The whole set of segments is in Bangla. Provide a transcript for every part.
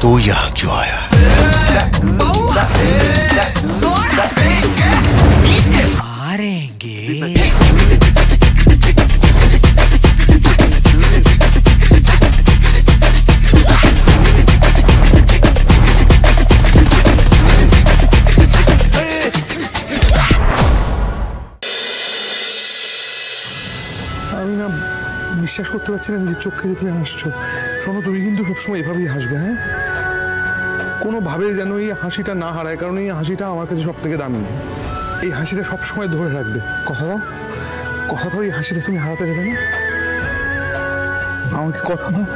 तू यहाँ क्यों आया? मारेंगे। আমি না বিশ্বাস করতে পারছি না নিজের চোখে যে তুমি হাসছো। শোনো, তুমি কিন্তু সবসময় এভাবেই হাসবে, হ্যাঁ? কোনোভাবে যেন এই হাসিটা না হারায়, কারণ এই হাসিটা আমার কাছে সব থেকে দামি। এই হাসিটা সবসময় ধরে রাখবে। কথা দাও, কথা দাও, এই হাসিটা তুমি হারাতে দেবে না। আমাকে কথা দাও।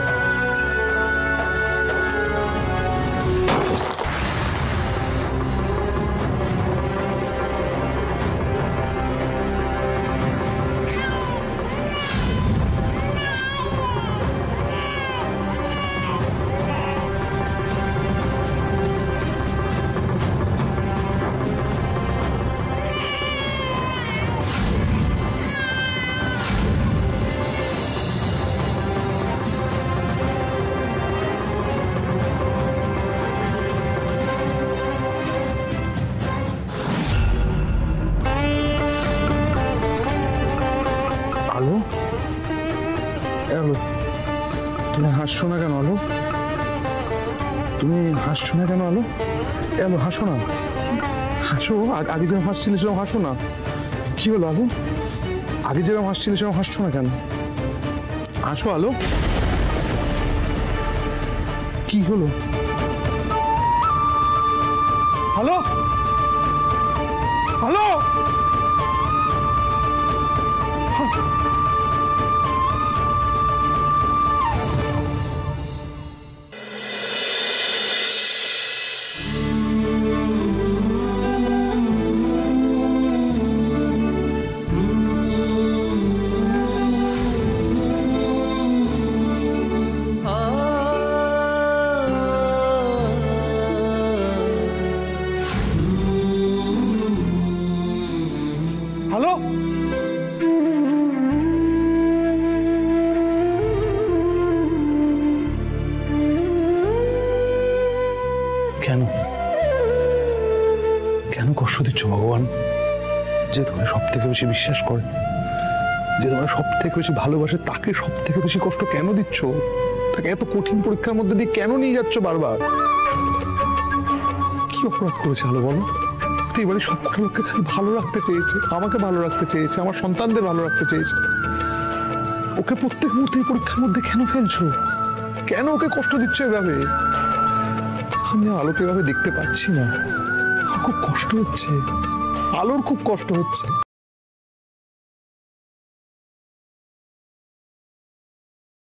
আলো, আলো, তুমি হাসছো না কেন? আলো, তুমি হাসছো না কেন? আলো, আলো, হাসো না, হাসো। আগে যেরকম হাসছিলে সেরকম হাসো না। কি হলো আলো? আগে যেরকম হাসছিলে সেরকম হাসছো না কেন? হাসো আলো। কি হলো? হ্যালো, হ্যালো, হ্যালো, কেন কেন কষ্ট দিচ্ছ ভগবান? যে তোমার সব থেকে বেশি বিশ্বাস করে, যে তোমার সব থেকে বেশি ভালোবাসে, তাকে সব থেকে বেশি কষ্ট কেন দিচ্ছ? তাকে এত কঠিন পরীক্ষার মধ্যে দিয়ে কেন নিয়ে যাচ্ছ বারবার? কি অপরাধ করেছে আলো বলো? এবারে সবকটা লোককে খালি ভালো রাখতে চেয়েছে, আমাকে ভালো রাখতে চেয়েছে, আমার সন্তানদের ভালো রাখতে চেয়েছে। ওকে প্রত্যেক মুহূর্তে পরীক্ষার মধ্যে কেন ফেলছো? কেন ওকে কষ্ট দিচ্ছ এভাবে? আমি আলোকে এভাবে দেখতে পাচ্ছি না, খুব কষ্ট হচ্ছে। আলোর খুব কষ্ট হচ্ছে।